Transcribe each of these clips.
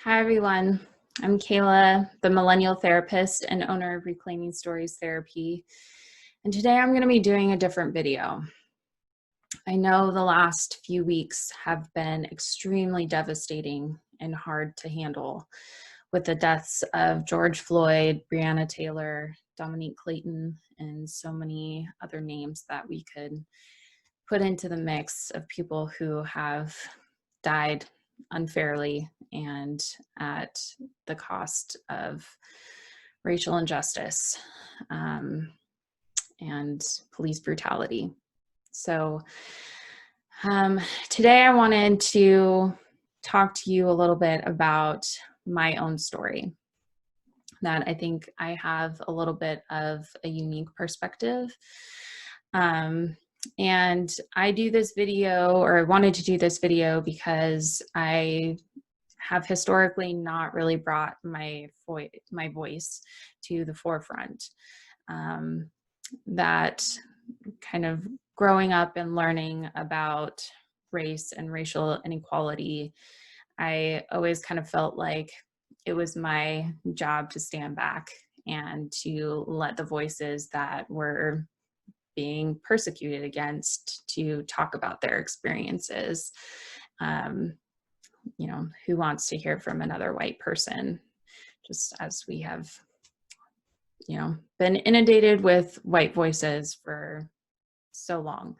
Hi, everyone. I'm Kayla, the Millennial Therapist and owner of Reclaiming Stories Therapy. And today I'm going to be doing a different video. I know the last few weeks have been extremely devastating and hard to handle with the deaths of George Floyd, Breonna Taylor, Dominique Clayton, and so many other names that we could put into the mix of people who have died unfairly and at the cost of racial injustice and police brutality. So today I wanted to talk to you a little bit about my own story, that I think I have a little bit of a unique perspective. And I do this video, or I wanted to do this video because I have historically not really brought my voice to the forefront. That kind of growing up and learning about race and racial inequality, I always kind of felt like it was my job to stand back and to let the voices that were being persecuted against to talk about their experiences. You know, who wants to hear from another white person, just as we have, you know, been inundated with white voices for so long.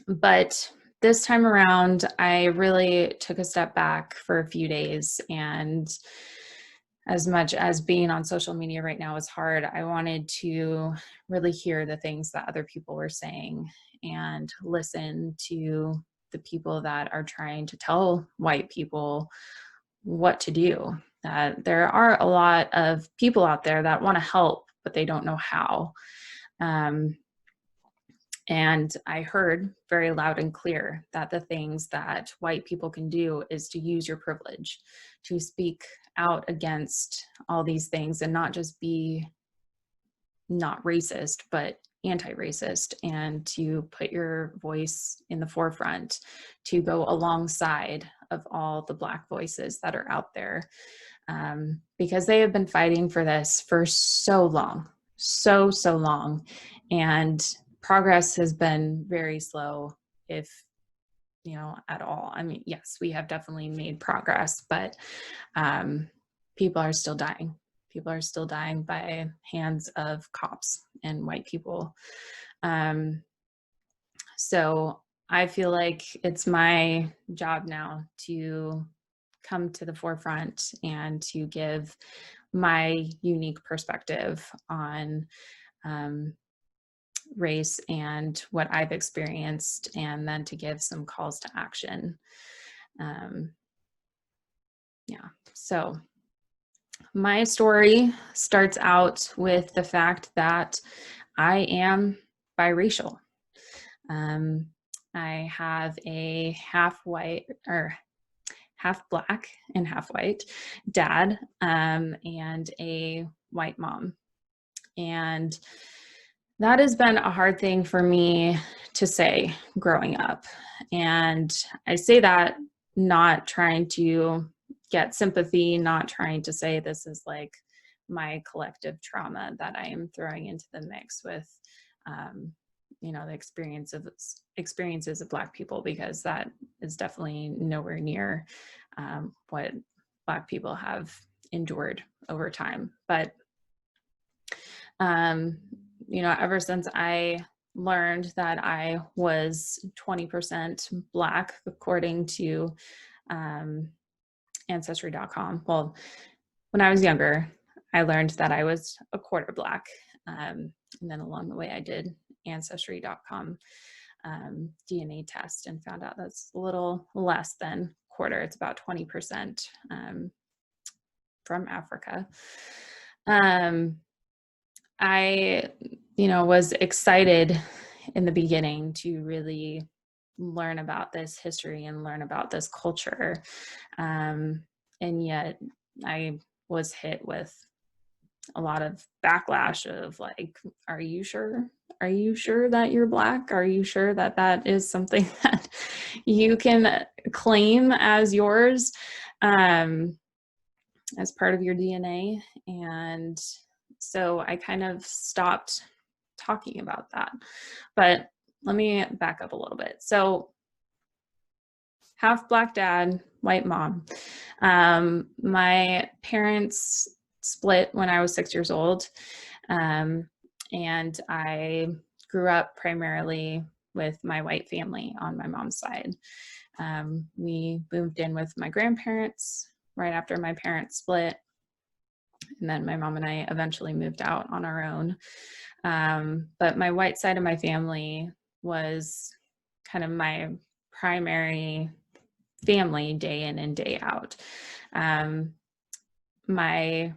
But this time around, I really took a step back for a few days, and as much as being on social media right now is hard, I wanted to really hear the things that other people were saying and listen to the people that are trying to tell white people what to do. That there are a lot of people out there that want to help, but they don't know how. And I heard very loud and clear that the things that white people can do is to use your privilege, to speak out against all these things and not just be not racist, but anti-racist, and to put your voice in the forefront, to go alongside of all the Black voices that are out there, because they have been fighting for this for so long, so long, and progress has been very slow, if you know, at all. I mean, yes, we have definitely made progress, but people are still dying. People are still dying by hands of cops and white people. So I feel like it's my job now to come to the forefront and to give my unique perspective on race and what I've experienced, and then to give some calls to action. Yeah, so my story starts out with the fact that I am biracial. I have a half white, or half Black and half white dad, and a white mom. And that has been a hard thing for me to say growing up. And I say that not trying to get sympathy, not trying to say this is like my collective trauma that I am throwing into the mix with, you know, the experiences of Black people, because that is definitely nowhere near what Black people have endured over time. But you know, ever since I learned that I was 20% Black, according to Ancestry.com. Well, when I was younger, I learned that I was a quarter Black. And then along the way, I did Ancestry.com DNA test and found out that's a little less than quarter. It's about 20% from Africa. I, you know, was excited in the beginning to really learn about this history and learn about this culture. And yet I was hit with a lot of backlash of like, are you sure? Are you sure that you're Black? Are you sure that that is something that you can claim as yours, as part of your DNA? And so I kind of stopped talking about that. But let me back up a little bit. So half Black dad, white mom. My parents split when I was 6 years old. And I grew up primarily with my white family on my mom's side. We moved in with my grandparents right after my parents split. And then my mom and I eventually moved out on our own. But my white side of my family was kind of my primary family day in and day out. My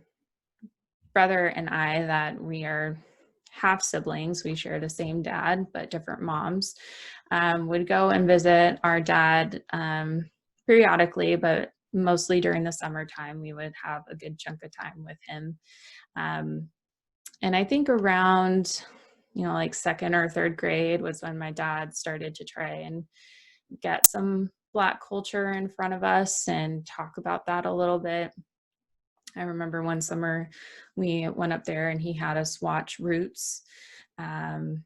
brother and I, that we are half siblings, we share the same dad, but different moms, would go and visit our dad periodically, but mostly during the summertime, we would have a good chunk of time with him. And I think around, like second or third grade was when my dad started to try and get some Black culture in front of us and talk about that a little bit. I remember one summer we went up there and he had us watch Roots, and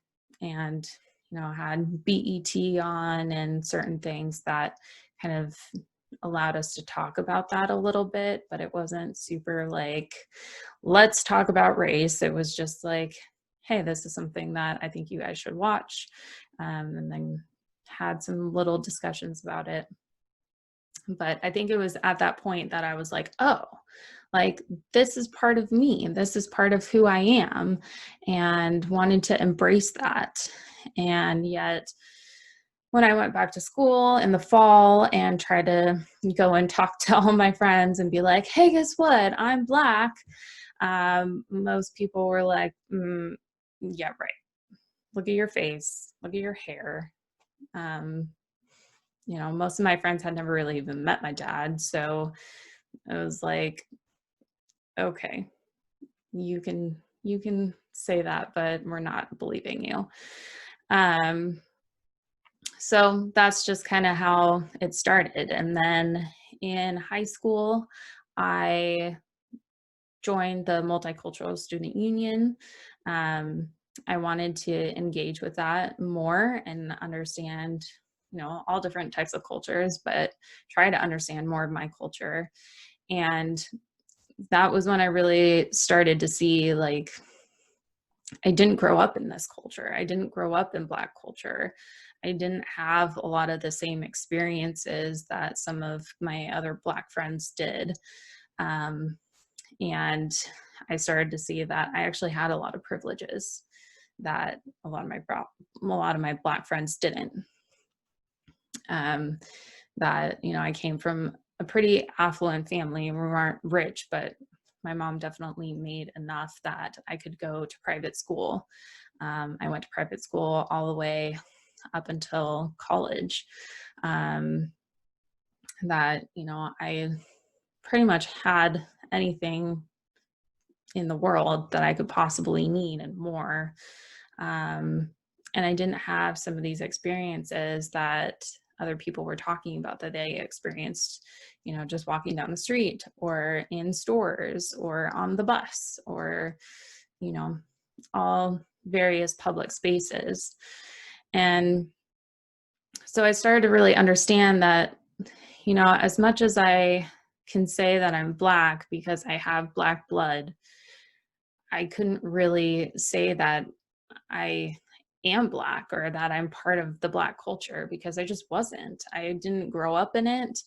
had BET on and certain things that kind of allowed us to talk about that a little bit, but it wasn't super like, let's talk about race. It was just like, hey, this is something that I think you guys should watch. And then had some little discussions about it. But I think it was at that point that I was like, oh, like this is part of me. This is part of who I am, and wanted to embrace that. And yet when I went back to school in the fall and tried to go and talk to all my friends and be like, hey, guess what? I'm Black. Most people were like, yeah, right. Look at your face. Look at your hair. Most of my friends had never really even met my dad. So it was like, okay, you can say that, but we're not believing you. So that's just kind of how it started. And then in high school, I joined the Multicultural Student Union. I wanted to engage with that more and understand, all different types of cultures, but try to understand more of my culture. And that was when I really started to see, like, I didn't grow up in this culture. I didn't grow up in Black culture. I didn't have a lot of the same experiences that some of my other Black friends did. And I started to see that I actually had a lot of privileges that a lot of my Black friends didn't. That, I came from a pretty affluent family. We weren't rich, but my mom definitely made enough that I could go to private school. I went to private school all the way up until college. That, I pretty much had anything in the world that I could possibly need and more. And I didn't have some of these experiences that other people were talking about that they experienced, just walking down the street or in stores or on the bus or, all various public spaces. And so I started to really understand that, as much as I can say that I'm Black because I have Black blood, I couldn't really say that I am Black or that I'm part of the Black culture because I just wasn't. I didn't grow up in it.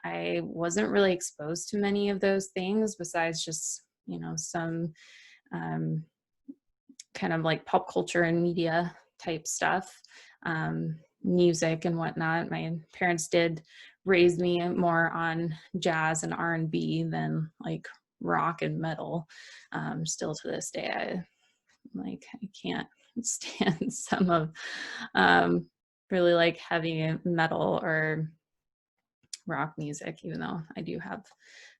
I wasn't really exposed to many of those things besides just, some kind of like pop culture and media type stuff, music and whatnot. My parents did raise me more on jazz and R&B than like rock and metal. Still to this day, I can't stand some of really like heavy metal or rock music, even though I do have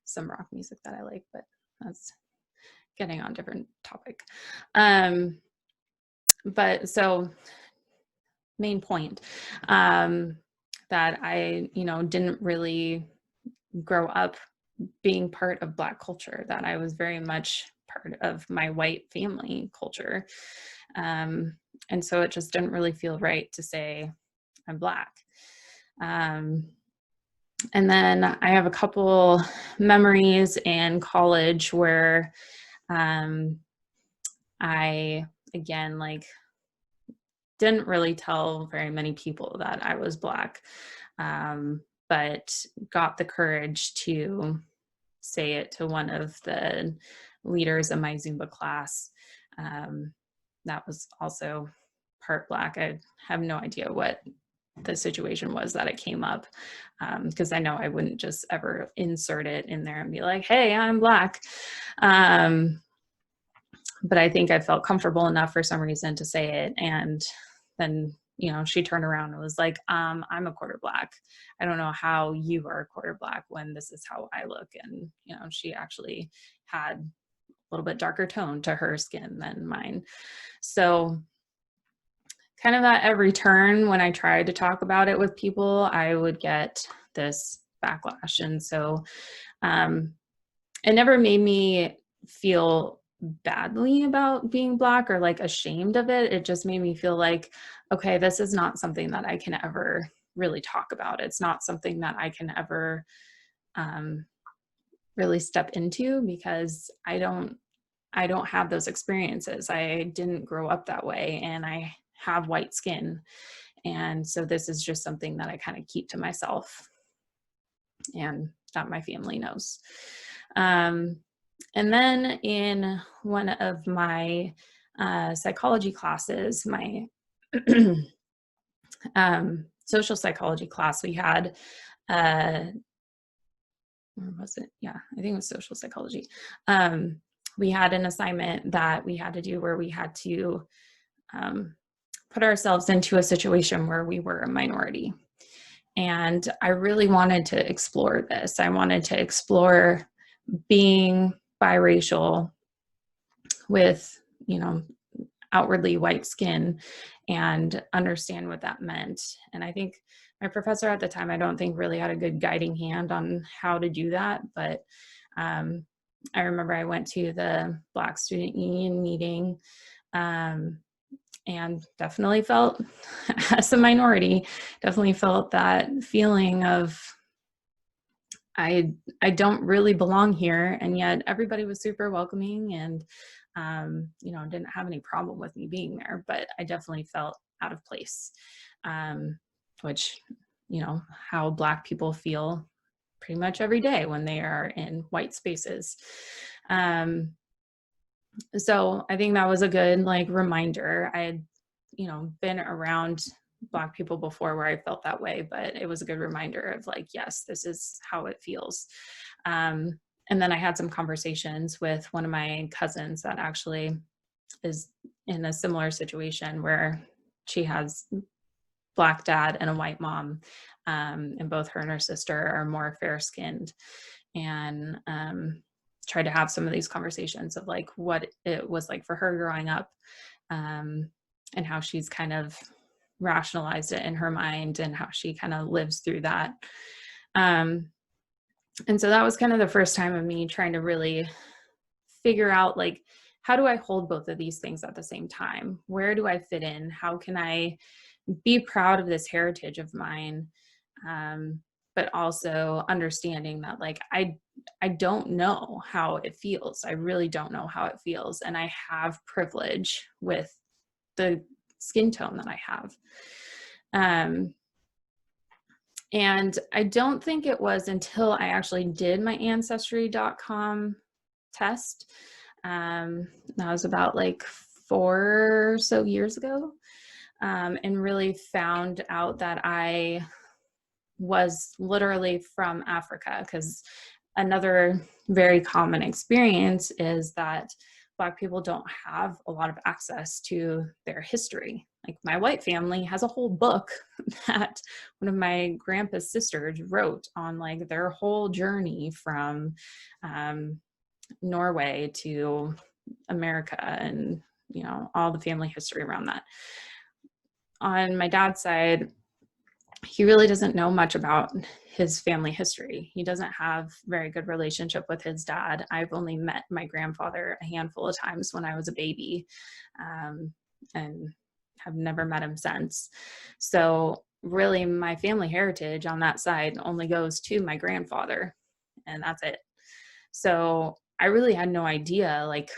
some rock music that I like, but that's getting on different topic. But so main point, that I, didn't really grow up being part of Black culture, that I was very much part of my white family culture. And so it just didn't really feel right to say I'm Black. And then I have a couple memories in college where I, again, like, didn't really tell very many people that I was Black, but got the courage to say it to one of the leaders in my Zumba class. That was also part Black. I have no idea what the situation was that it came up, because I know I wouldn't just ever insert it in there and be like, hey, I'm Black. But I think I felt comfortable enough for some reason to say it. And then, she turned around and was like, I'm a quarter Black. I don't know how you are a quarter Black when this is how I look. And, she actually had a little bit darker tone to her skin than mine. So kind of at every turn when I tried to talk about it with people, I would get this backlash. And so it never made me feel badly about being Black or like ashamed of it. It just made me feel like, okay, this is not something that I can ever really talk about. It's not something that I can ever really step into, because I don't have those experiences. I didn't grow up that way, and I have white skin. And so this is just something that I kind of keep to myself and that my family knows. And then in one of my psychology classes, my social psychology class, we had, where was it? Yeah, I think it was social psychology. We had an assignment that we had to do where we had to put ourselves into a situation where we were a minority. And I really wanted to explore this. I wanted to explore being biracial with, outwardly white skin, and understand what that meant. And I think my professor at the time, I don't think really had a good guiding hand on how to do that. But I remember I went to the Black Student Union meeting, and definitely felt, as a minority, definitely felt that feeling of, I don't really belong here. And yet everybody was super welcoming and, didn't have any problem with me being there, but I definitely felt out of place, which, how Black people feel pretty much every day when they are in white spaces. So I think that was a good reminder. I had, been around Black people before where I felt that way, but it was a good reminder of yes, this is how it feels. And then I had some conversations with one of my cousins that actually is in a similar situation where she has Black dad and a white mom, and both her and her sister are more fair-skinned, and tried to have some of these conversations of what it was like for her growing up, and how she's kind of rationalized it in her mind and how she kind of lives through that. And so that was kind of the first time of me trying to really figure out how do I hold both of these things at the same time? Where do I fit in? How can I be proud of this heritage of mine? But also understanding that I don't know how it feels. I really don't know how it feels. And I have privilege with the skin tone that I have. And I don't think it was until I actually did my ancestry.com test. That was about 4 or so years ago, and really found out that I was literally from Africa, because another very common experience is that Black people don't have a lot of access to their history. My white family has a whole book that one of my grandpa's sisters wrote on their whole journey from Norway to America, and, you know, all the family history around that. On my dad's side, he really doesn't know much about his family history. He doesn't have very good relationship with his dad. I've only met my grandfather a handful of times when I was a baby, and have never met him since. So really my family heritage on that side only goes to my grandfather, and that's it. So I really had no idea. Like,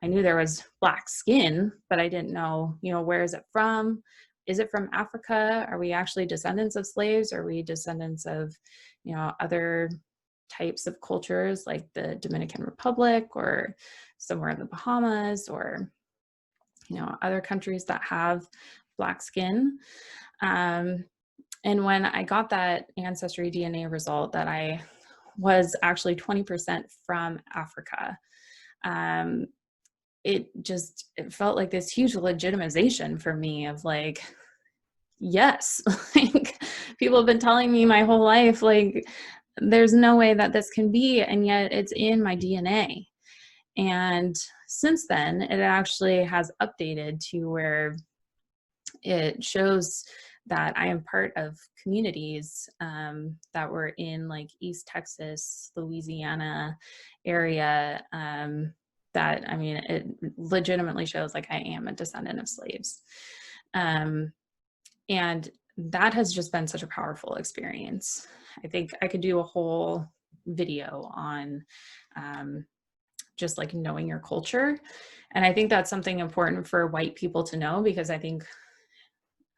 I knew there was black skin, but I didn't know, you know, where is it from? Is it from Africa? Are we actually descendants of slaves? Are we descendants of, you know, other types of cultures like the Dominican Republic or somewhere in the Bahamas, or, you know, other countries that have black skin? Um, and when I got that ancestry DNA result that I was actually 20% from Africa, um, it felt like this huge legitimization for me of like, yes, like, people have been telling me my whole life, like, there's no way that this can be, and yet it's in my DNA. And since then, it actually has updated to where it shows that I am part of communities that were in like East Texas, Louisiana area. That, I mean, it legitimately shows like I am a descendant of slaves. Um, and that has just been such a powerful experience. I think I could do a whole video on just like knowing your culture. And I think that's something important for white people to know, because I think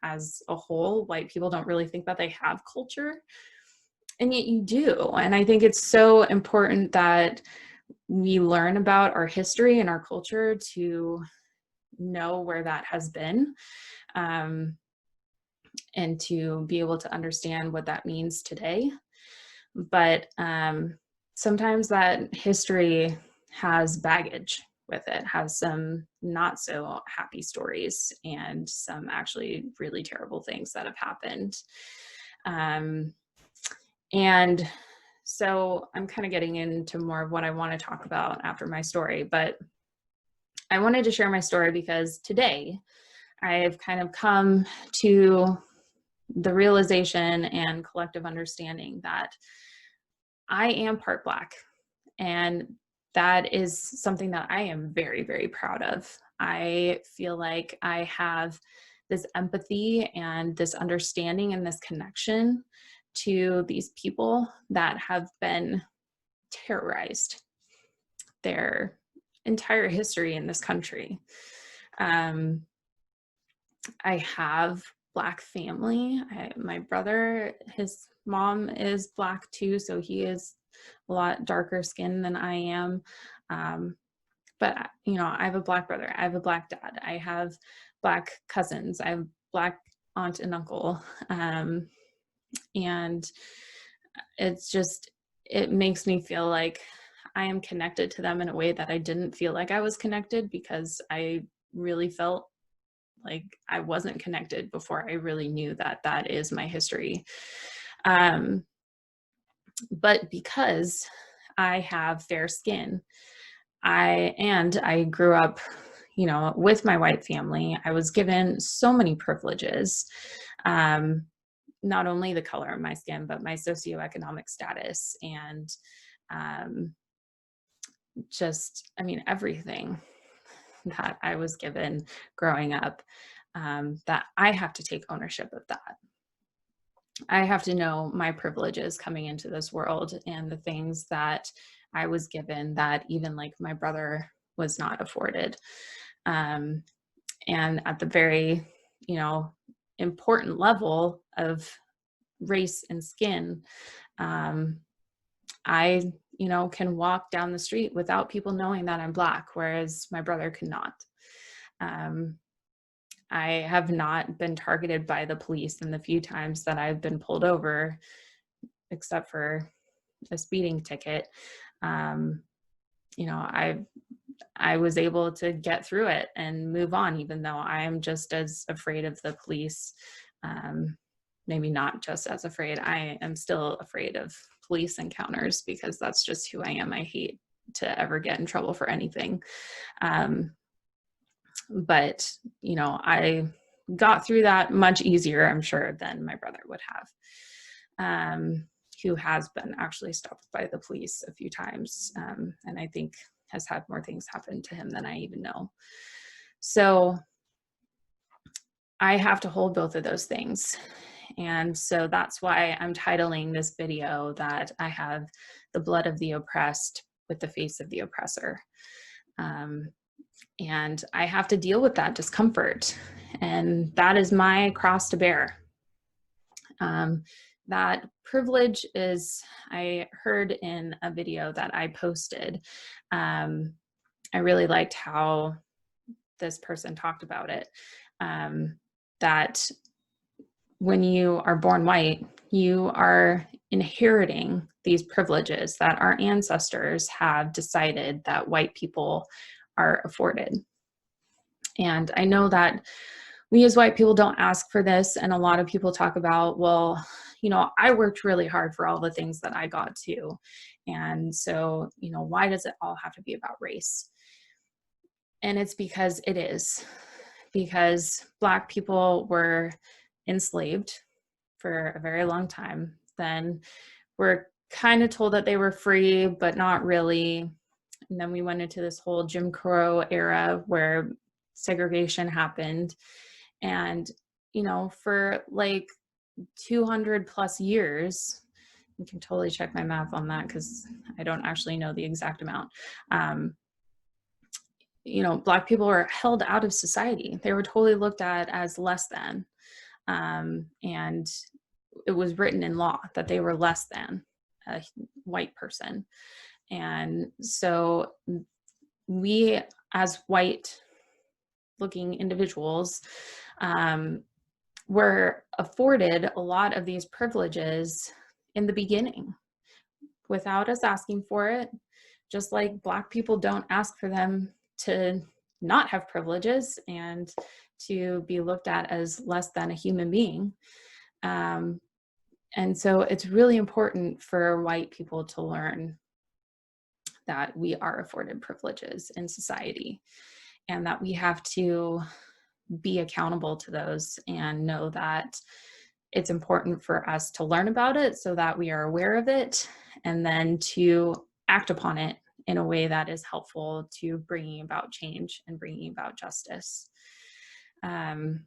as a whole, white people don't really think that they have culture, and yet you do. And I think it's so important that we learn about our history and our culture to know where that has been, um, and to be able to understand what that means today. But sometimes that history has baggage with it, has some not so happy stories and some actually really terrible things that have happened. And so I'm kind of getting into more of what I want to talk about after my story, but I wanted to share my story because today I've kind of come to the realization and collective understanding that I am part Black, and that is something that I am very, very proud of. I feel like I have this empathy and this understanding and this connection to these people that have been terrorized their entire history in this country. I have Black family. My brother, his mom is Black too, so he is a lot darker skinned than I am. But, you know, I have a Black brother. I have a Black dad. I have Black cousins. I have Black aunt and uncle. And it's just, it makes me feel like I am connected to them in a way that I didn't feel like I was connected, because I really felt like I wasn't connected before I really knew that that is my history. But because I have fair skin, I grew up, you know, with my white family. I was given so many privileges, not only the color of my skin, but my socioeconomic status, and just, I mean, everything that I was given growing up, that I have to take ownership of that. I have to know my privileges coming into this world and the things that I was given that even like my brother was not afforded. And at the very, you know, important level of race and skin, I, you know, can walk down the street without people knowing that I'm Black, whereas my brother could not. I have not been targeted by the police in the few times that I've been pulled over, except for a speeding ticket. You know, I was able to get through it and move on, even though I am just as afraid of the police. Maybe not just as afraid. I am still afraid of police encounters because that's just who I am. I hate to ever get in trouble for anything. But, you know, I got through that much easier, I'm sure, than my brother would have, who has been actually stopped by the police a few times, and I think has had more things happen to him than I even know. So I have to hold both of those things. And so that's why I'm titling this video that I have the blood of the oppressed with the face of the oppressor. And I have to deal with that discomfort. And that is my cross to bear. That privilege is, I heard in a video that I posted, I really liked how this person talked about it, that when you are born white, you are inheriting these privileges that our ancestors have decided that white people are afforded. And I know that we as white people don't ask for this, and a lot of people talk about, well, you know, I worked really hard for all the things that I got too. And so, you know, why does it all have to be about race? And it's because it is. Because Black people were enslaved for a very long time. Then we're kind of told that they were free, but not really. And then we went into this whole Jim Crow era where segregation happened. And, you know, for like 200 plus years, you can totally check my math on that because I don't actually know the exact amount. You know, Black people were held out of society. They were totally looked at as less than. And it was written in law that they were less than a white person. And so we, as white looking individuals, were afforded a lot of these privileges in the beginning without us asking for it, just like Black people don't ask for them to not have privileges and to be looked at as less than a human being. And so it's really important for white people to learn that we are afforded privileges in society and that we have to be accountable to those and know that it's important for us to learn about it so that we are aware of it and then to act upon it in a way that is helpful to bringing about change and bringing about justice. And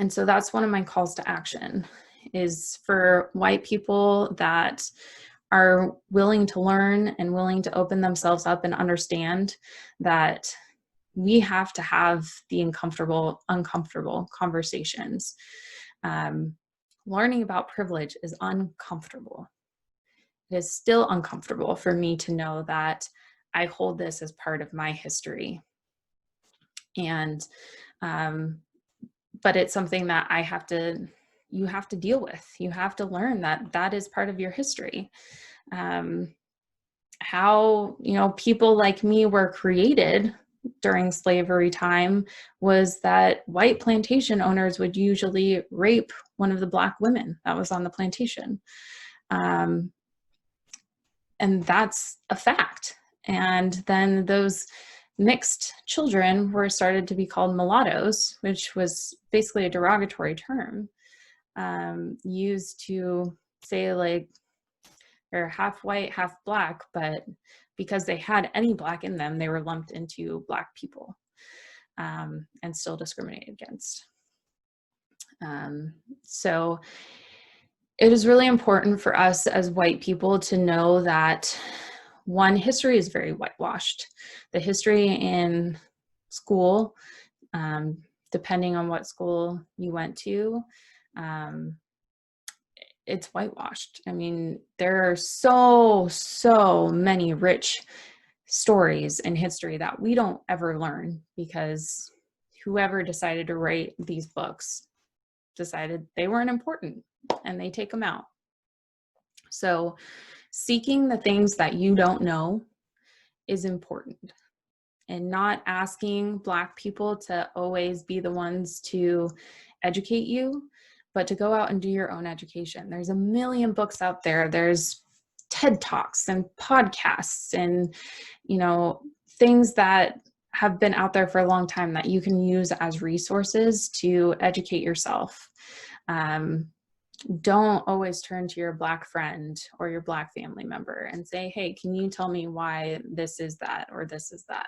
so that's one of my calls to action, is for white people that are willing to learn and willing to open themselves up and understand that we have to have the uncomfortable conversations. Learning about privilege is uncomfortable. It is still uncomfortable for me to know that I hold this as part of my history. And, but it's something that you have to deal with. You have to learn that that is part of your history. How, you know, people like me were created during slavery time was that white plantation owners would usually rape one of the Black women that was on the plantation. And that's a fact. And then those mixed children were started to be called mulattoes, which was basically a derogatory term, used to say like they're half white, half Black, but because they had any Black in them, they were lumped into Black people, and still discriminated against. So it is really important for us as white people to know that, one, history is very whitewashed. The history in school, depending on what school you went to, it's whitewashed. I mean, there are so many rich stories in history that we don't ever learn because whoever decided to write these books decided they weren't important and they take them out. So seeking the things that you don't know is important, and not asking Black people to always be the ones to educate you, but to go out and do your own education. There's a million books out there. There's TED Talks and podcasts and, things that have been out there for a long time that you can use as resources to educate yourself. Don't always turn to your Black friend or your Black family member and say, hey, can you tell me why this is that or this is that?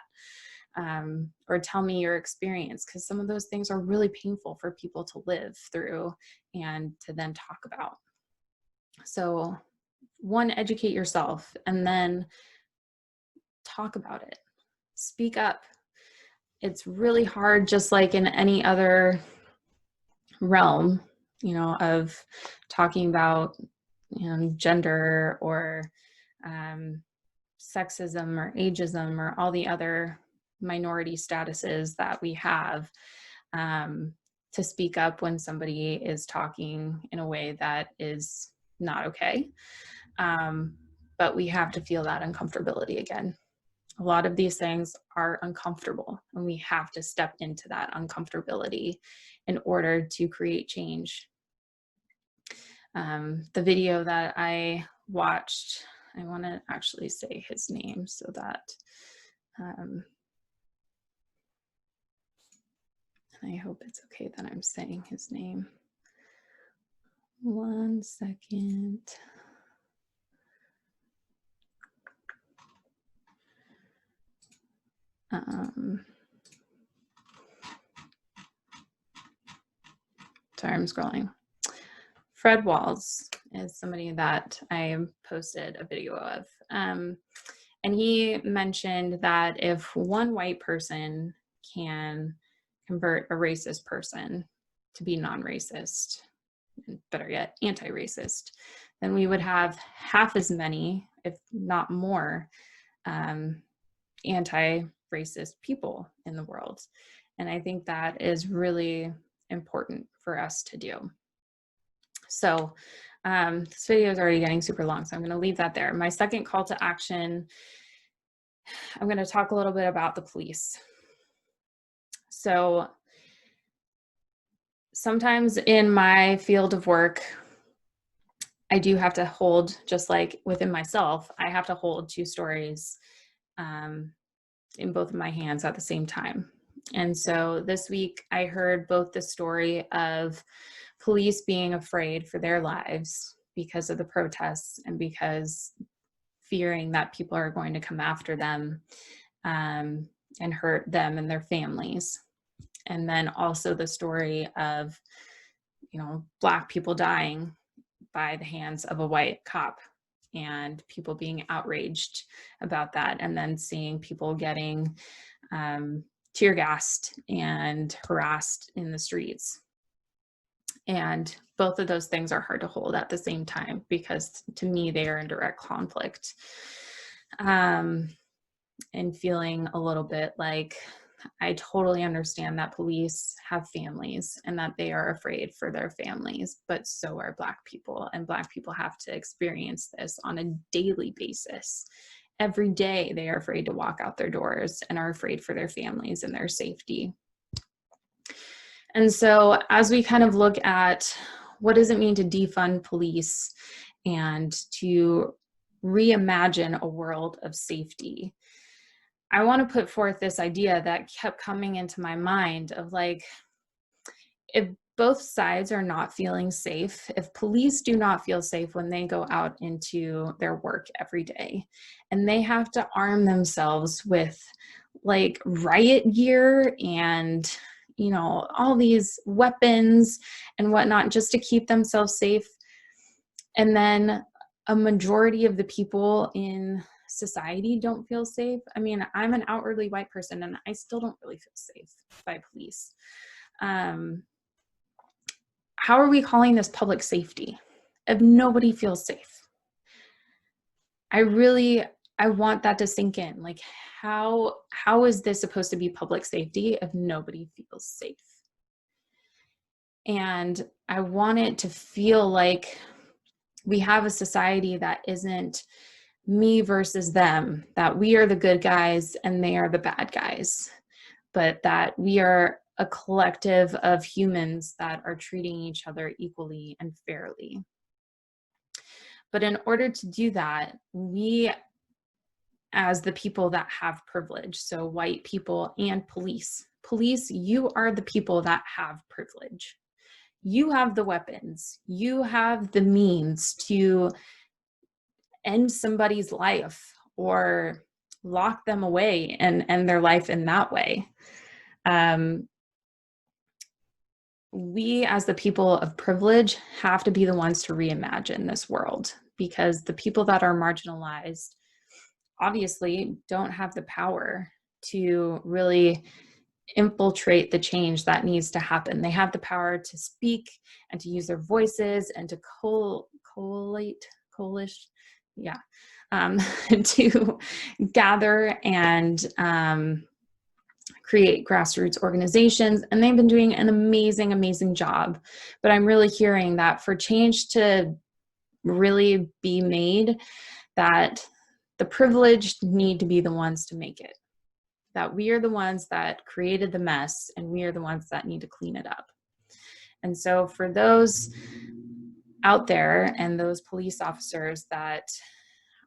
Or tell me your experience, because some of those things are really painful for people to live through and to then talk about. So, one, educate yourself, and then talk about it. Speak up. It's really hard, just like in any other realm, of talking about, gender or sexism or ageism or all the other minority statuses that we have, to speak up when somebody is talking in a way that is not okay. But we have to feel that uncomfortability again. A lot of these things are uncomfortable, and we have to step into that uncomfortability in order to create change. The video that I watched, I want to actually say his name so that I hope it's okay that I'm saying his name. One second. Sorry, I'm scrolling. Fred Walls is somebody that I posted a video of. And he mentioned that if one white person can convert a racist person to be non-racist, better yet, anti-racist, then we would have half as many, if not more, anti-racist people in the world. And I think that is really important for us to do. So this video is already getting super long, so I'm going to leave that there. My second call to action, I'm going to talk a little bit about the police. So sometimes in my field of work, I do have to hold, just like within myself, I have to hold two stories in both of my hands at the same time. And so this week I heard both the story of police being afraid for their lives because of the protests and because fearing that people are going to come after them and hurt them and their families. And then also the story of, Black people dying by the hands of a white cop and people being outraged about that, and then seeing people getting tear gassed and harassed in the streets. And both of those things are hard to hold at the same time because to me, they are in direct conflict. And feeling a little bit like I totally understand that police have families and that they are afraid for their families, but so are Black people. And Black people have to experience this on a daily basis. Every day they are afraid to walk out their doors and are afraid for their families and their safety. And so as we kind of look at what does it mean to defund police and to reimagine a world of safety, I want to put forth this idea that kept coming into my mind of like, if both sides are not feeling safe, if police do not feel safe when they go out into their work every day and they have to arm themselves with like riot gear and all these weapons and whatnot just to keep themselves safe, and then a majority of the people in society don't feel safe. I mean, I'm an outwardly white person and I still don't really feel safe by police. How are we calling this public safety if nobody feels safe? I want that to sink in. Like, how is this supposed to be public safety if nobody feels safe? And I want it to feel like we have a society that isn't me versus them, that we are the good guys and they are the bad guys, but that we are a collective of humans that are treating each other equally and fairly. But in order to do that, we, as the people that have privilege, so white people and police, you are the people that have privilege. You have the weapons, you have the means to end somebody's life or lock them away and end their life in that way. We, as the people of privilege, have to be the ones to reimagine this world, because the people that are marginalized obviously don't have the power to really infiltrate the change that needs to happen. They have the power to speak and to use their voices and to to gather and create grassroots organizations. And they've been doing an amazing, amazing job. But I'm really hearing that for change to really be made, that the privileged need to be the ones to make it. That we are the ones that created the mess, and we are the ones that need to clean it up. And so for those out there and those police officers that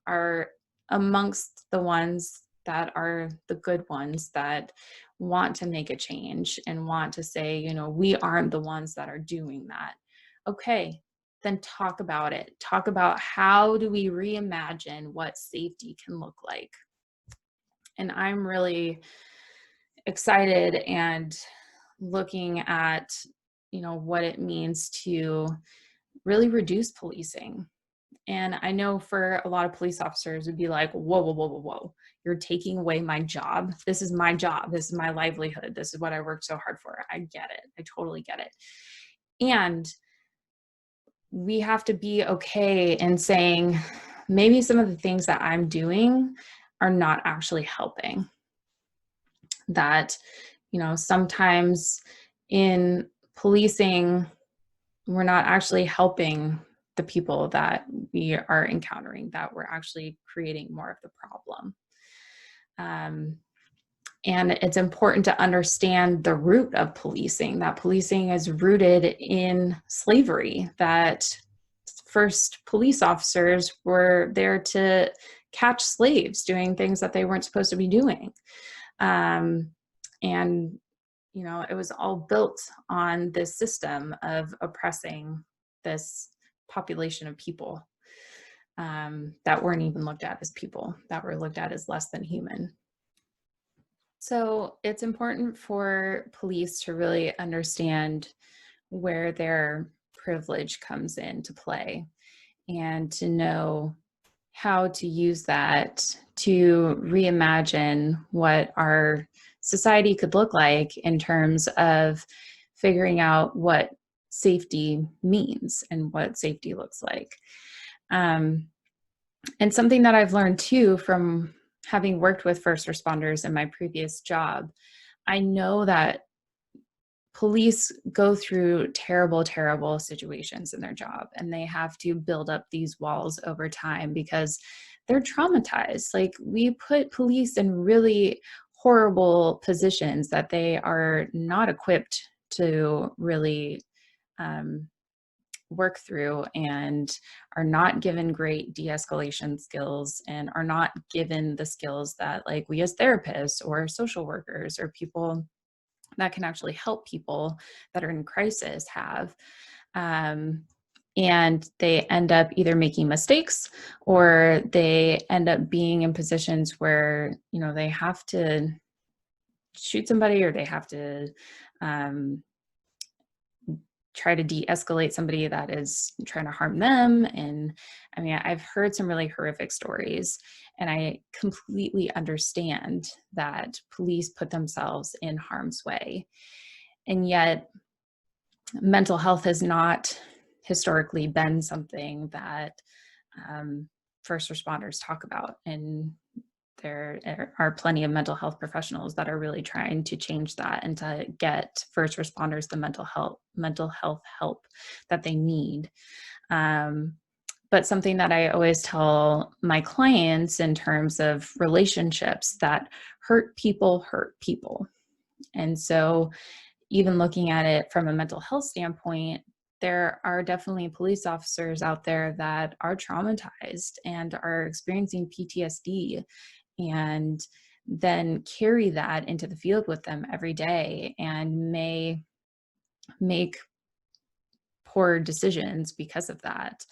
are amongst the ones that are the good ones that want to make a change and want to say, you know, we aren't the ones that are doing that. Okay, then talk about it. Talk about how do we reimagine what safety can look like. And I'm really excited and looking at, you know, what it means to really reduce policing. And I know for a lot of police officers would be like, whoa, whoa, whoa, whoa, whoa. You're taking away my job. This is my job. This is my livelihood. This is what I worked so hard for. I get it. I totally get it. And we have to be okay in saying, maybe some of the things that I'm doing are not actually helping. That, you know, sometimes in policing, we're not actually helping the people that we are encountering, that we're actually creating more of the problem. And it's important to understand the root of policing, that policing is rooted in slavery, that first police officers were there to catch slaves doing things that they weren't supposed to be doing. And, you know, it was all built on this system of oppressing this population of people that weren't even looked at as people, that were looked at as less than human. So it's important for police to really understand where their privilege comes into play and to know how to use that to reimagine what our society could look like in terms of figuring out what safety means and what safety looks like. And something that I've learned too from having worked with first responders in my previous job, I know that police go through terrible, terrible situations in their job, and they have to build up these walls over time because they're traumatized. Like, we put police in really horrible positions that they are not equipped to really work through, and are not given great de-escalation skills, and are not given the skills that, like, we as therapists or social workers or people that can actually help people that are in crisis have. And they end up either making mistakes, or they end up being in positions where, you know, they have to shoot somebody, or they have to try to de-escalate somebody that is trying to harm them. And I mean, I've heard some really horrific stories, and I completely understand that police put themselves in harm's way. And yet mental health has not historically been something that first responders talk about. And there are plenty of mental health professionals that are really trying to change that and to get first responders the mental health help that they need. But something that I always tell my clients in terms of relationships, that hurt people. And so even looking at it from a mental health standpoint, there are definitely police officers out there that are traumatized and are experiencing PTSD, and then carry that into the field with them every day and may make poor decisions because of that.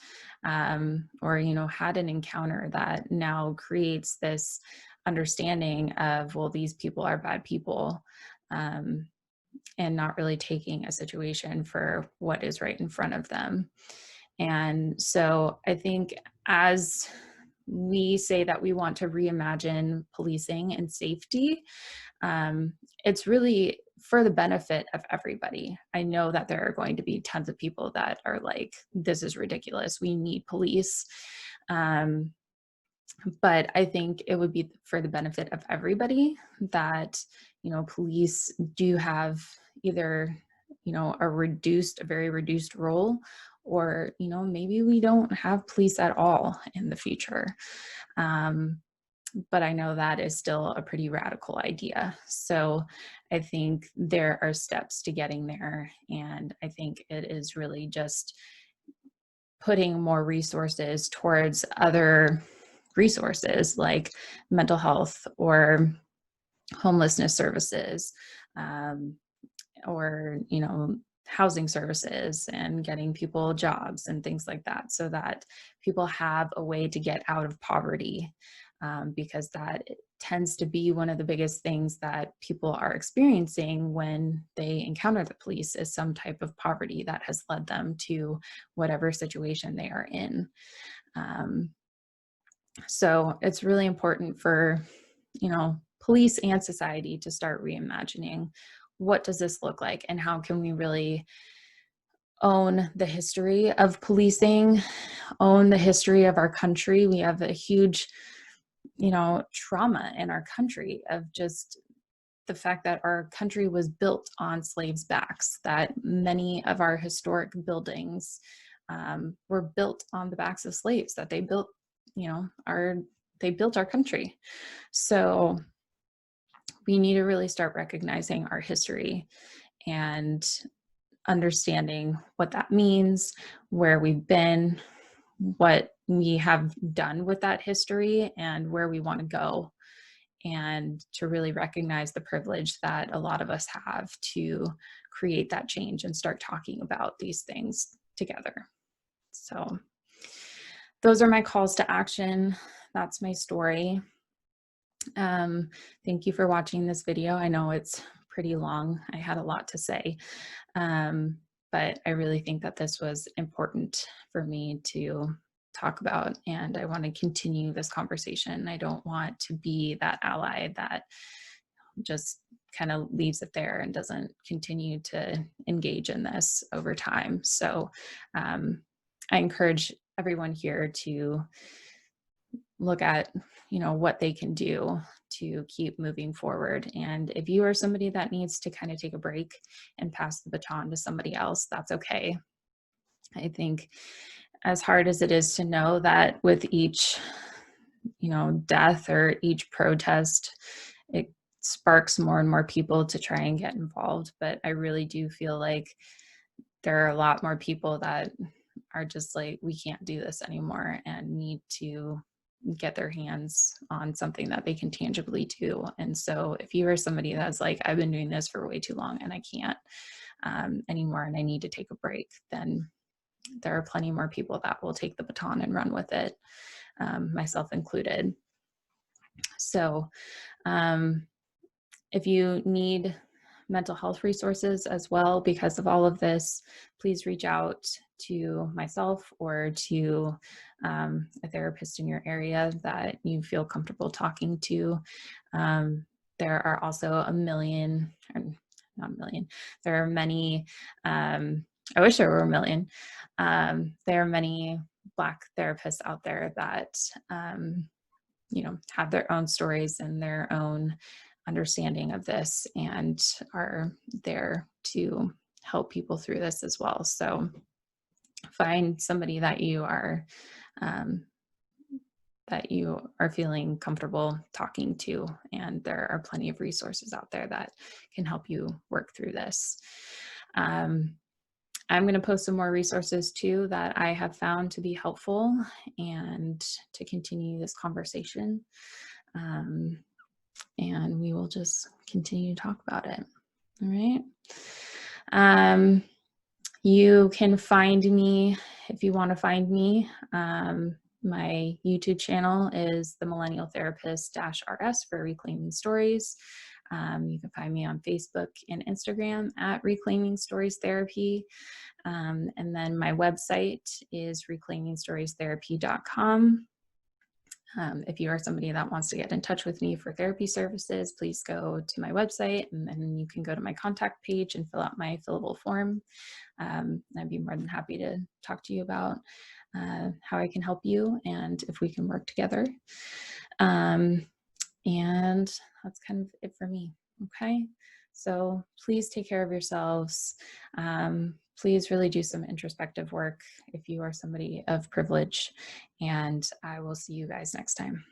Or, had an encounter that now creates this understanding of, well, these people are bad people, um, and not really taking a situation for what is right in front of them. And so I think, as we say that we want to reimagine policing and safety, it's really for the benefit of everybody. I know that there are going to be tons of people that are like, this is ridiculous, we need police. Um, but I think it would be for the benefit of everybody that, police do have either, a very reduced role, or, maybe we don't have police at all in the future. Um, but I know that is still a pretty radical idea. So I think there are steps to getting there. And I think it is really just putting more resources towards other resources like mental health or homelessness services, um, or, housing services, and getting people jobs and things like that, so that people have a way to get out of poverty, because that tends to be one of the biggest things that people are experiencing when they encounter the police, is some type of poverty that has led them to whatever situation they are in. Um, so it's really important for, police and society to start reimagining, what does this look like, and how can we really own the history of policing, own the history of our country. We have a huge, trauma in our country of just the fact that our country was built on slaves' backs, that many of our historic buildings were built on the backs of slaves, that they built, they built our country. So we need to really start recognizing our history and understanding what that means, where we've been, what we have done with that history, and where we want to go, and to really recognize the privilege that a lot of us have to create that change and start talking about these things together. So those are my calls to action. That's my story. Thank you for watching this video. I know it's pretty long. I had a lot to say, but I really think that this was important for me to talk about, and I want to continue this conversation. I don't want to be that ally that just kind of leaves it there and doesn't continue to engage in this over time. So I encourage everyone here to look at, what they can do to keep moving forward. And if you are somebody that needs to kind of take a break and pass the baton to somebody else, that's okay. I think, as hard as it is to know that with each, death or each protest, it sparks more and more people to try and get involved. But I really do feel like there are a lot more people that are just like, we can't do this anymore, and need to get their hands on something that they can tangibly do. And so if you are somebody that's like, I've been doing this for way too long and I can't anymore, and I need to take a break, then there are plenty more people that will take the baton and run with it, myself included. So if you need mental health resources as well because of all of this, please reach out to myself or to a therapist in your area that you feel comfortable talking to. There are also not a million, there are many, I wish there were a million. There are many Black therapists out there that, have their own stories and their own understanding of this, and are there to help people through this as well. So find somebody that you are feeling comfortable talking to, and there are plenty of resources out there that can help you work through this. I'm going to post some more resources too that I have found to be helpful and to continue this conversation. And we will just continue to talk about it. All right. You can find me if you want to find me. My YouTube channel is the Millennial Therapist -RS for Reclaiming Stories. You can find me on Facebook and Instagram at Reclaiming Stories Therapy. And then my website is reclaimingstoriestherapy.com. If you are somebody that wants to get in touch with me for therapy services, please go to my website, and then you can go to my contact page and fill out my fillable form. I'd be more than happy to talk to you about how I can help you and if we can work together. And that's kind of it for me. Okay. So please take care of yourselves. Please really do some introspective work if you are somebody of privilege, and I will see you guys next time.